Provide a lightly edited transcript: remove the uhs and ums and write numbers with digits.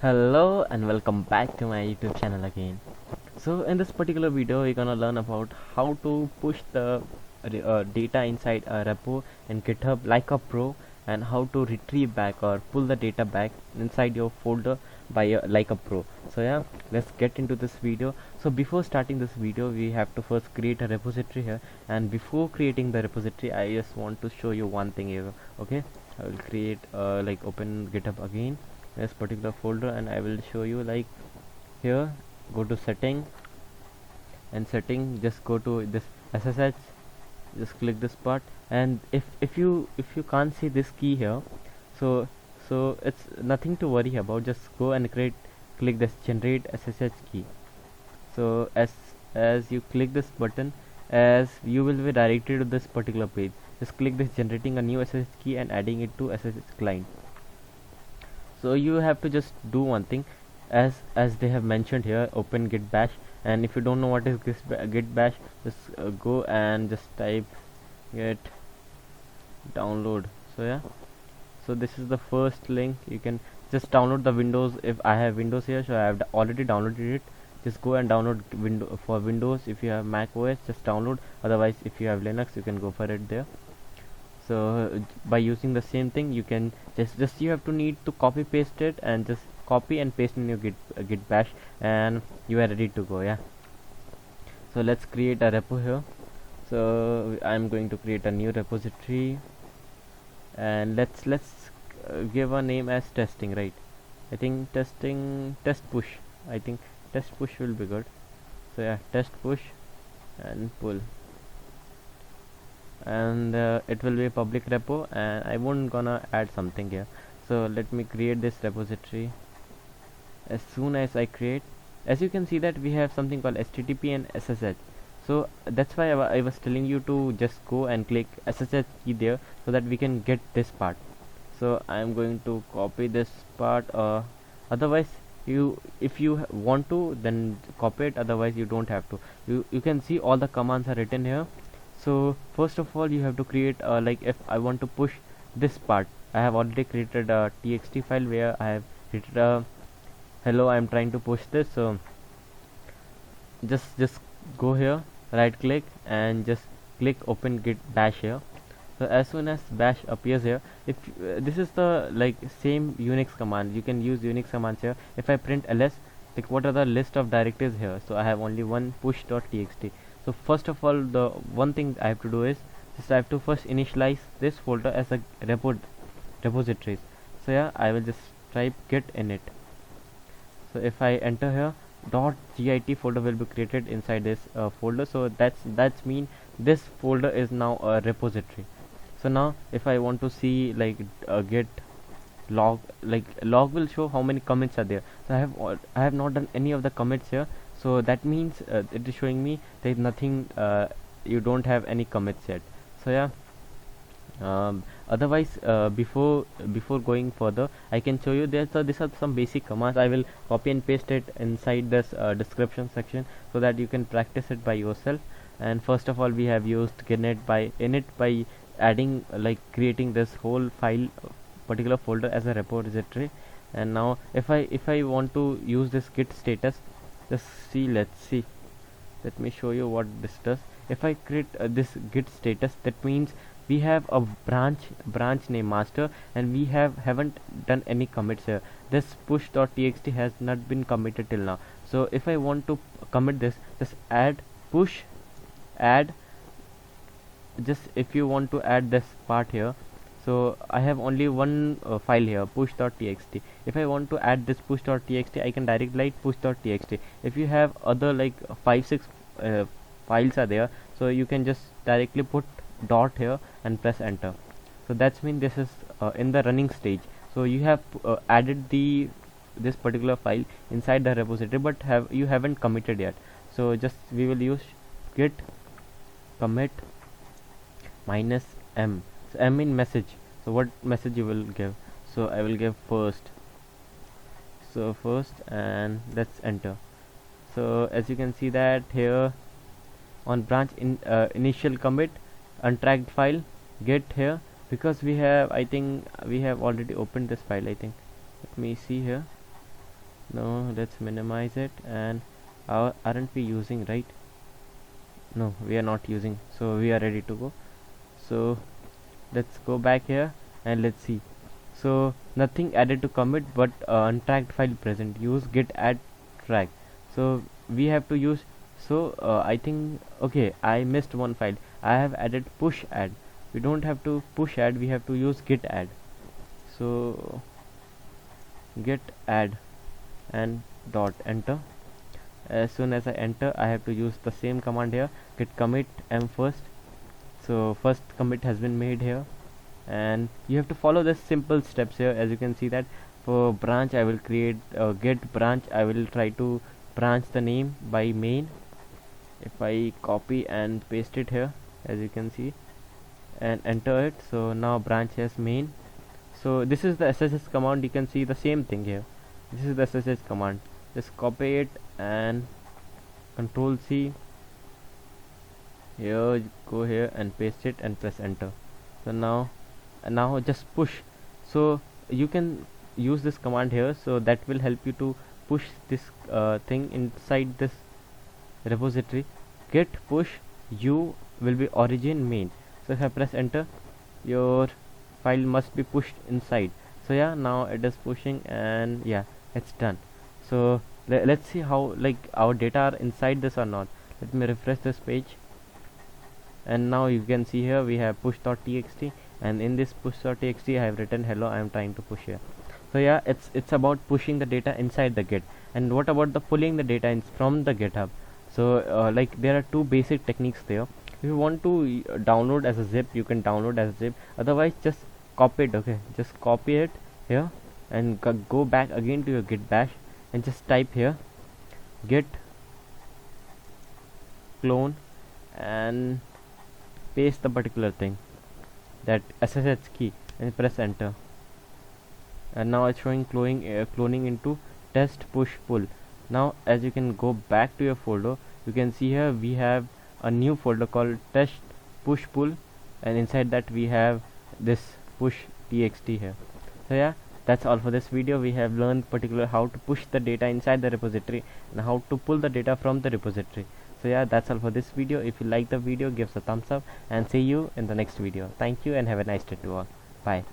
Hello and welcome back to my YouTube channel again. So in this particular video we're gonna learn about how to push the data inside a repo in GitHub like a pro, and how to retrieve back or pull the data back inside your folder by like a pro. So yeah, let's get into this video. So before starting this video we have to first create a repository here, and before creating the repository I just want to show you one thing here. Okay, I will create like open GitHub again, this particular folder, and I will show you like here. Go to setting, and setting, just go to this SSH, just click this part, and if you can't see this key here, so it's nothing to worry about. Just go and click this generate SSH key. So as you click this button, as you will be directed to this particular page, just click this generating a new SSH key and adding it to SSH client. So you have to just do one thing, as they have mentioned here, open git bash. And if you don't know what is git bash, just go and just type git download. So yeah, so this is the first link. You can just download the Windows. If I have Windows here, so I have already downloaded it. Just go and download for Windows. If you have Mac OS, just download. Otherwise, if you have Linux, you can go for it there. So by using the same thing, you can just you have to need to copy paste it, and just copy and paste in your git bash, and you are ready to go. Yeah, so let's create a repo here. So I'm going to create a new repository, and let's give a name as testing, right? I think test push. I think test push will be good. So yeah, test push and pull, and it will be a public repo, and I won't gonna add something here. So let me create this repository. As soon as I create, as you can see that we have something called HTTP and SSH. So that's why I was telling you to just go and click SSH key there, so that we can get this part. So I'm going to copy this part. Otherwise, if you want to, then copy it. Otherwise you don't have to. You can see all the commands are written here. So first of all, you have to create like if I want to push this part, I have already created a txt file where I have created a hello, I'm trying to push this. So just go here, right click, and just click open git bash here. So as soon as bash appears here, if this is the like same Unix command, you can use Unix commands here. If I print ls, like what are the list of directories here, so I have only one push.txt. So first of all, the one thing I have to do is just I have to first initialize this folder as a repositories. So yeah, I will just type git init. So if I enter here, .git folder will be created inside this folder. So that's mean this folder is now a repository. So now if I want to see like git log, like log will show how many commits are there. So I have not done any of the commits here. So that means it is showing me there is nothing, you don't have any commits yet. So yeah, otherwise before going further, I can show you these are some basic commands. I will copy and paste it inside this description section, so that you can practice it by yourself. And first of all, we have used init by adding like creating this whole file, particular folder as a repository. And now if I want to use this git status, just see, let's see, let me show you what this does. If I create this git status, that means we have a branch name master, and we haven't done any commits here. This push.txt has not been committed till now. So if I want to commit this, just add push add, just if you want to add this part here. So I have only one file here, push.txt. If I want to add this push.txt, I can directly write push.txt. If you have other like 5-6 files are there, so you can just directly put dot here and press enter. So that's mean this is in the running stage. So you have added this particular file inside the repository, but you haven't committed yet. So just we will use git commit -m. So m in message. So what message you will give? So I will give first. So first, and let's enter. So as you can see that here on branch initial commit untracked file, get here, because we have, I think we have already opened this file, I think. Let me see here. No, let's minimize it. And aren't we using, right? No, we are not using, so we are ready to go. So let's go back here and let's see. So nothing added to commit, but untracked file present. Use git add track. So we have to use. So I think, okay, I missed one file. I have added push add. We don't have to push add, we have to use git add. So git add and dot enter. As soon as I enter, I have to use the same command here, git commit m first. So first commit has been made here, and you have to follow the simple steps here. As you can see that for branch, I will create get branch. I will try to branch the name by main. If I copy and paste it here, as you can see, and enter it, so now branch has main. So this is the ssh command. You can see the same thing here. This is the ssh command. Just copy it and control C here, go here and paste it and press enter. So now just push. So you can use this command here, so that will help you to push this thing inside this repository. Git push u will be origin main. So if I press enter, your file must be pushed inside. So yeah, now it is pushing, and yeah, it's done. So let's see how like our data are inside this or not. Let me refresh this page, and now you can see here we have push.txt, and in this push.txt I have written hello, I am trying to push here. So yeah, it's about pushing the data inside the git. And what about the pulling the data in from the GitHub? So like there are two basic techniques there. If you want to download as a zip, you can download as a zip. Otherwise, just copy it. Okay, just copy it here and go back again to your git bash and just type here git clone and paste the particular thing, that SSH key, and press enter. And now it's showing cloning into test push pull. Now as you can go back to your folder, you can see here we have a new folder called test push pull, and inside that we have this push txt here. So yeah, that's all for this video. We have learned particular how to push the data inside the repository and how to pull the data from the repository. So yeah, that's all for this video. If you like the video, give us a thumbs up, and see you in the next video. Thank you and have a nice day to all. Bye.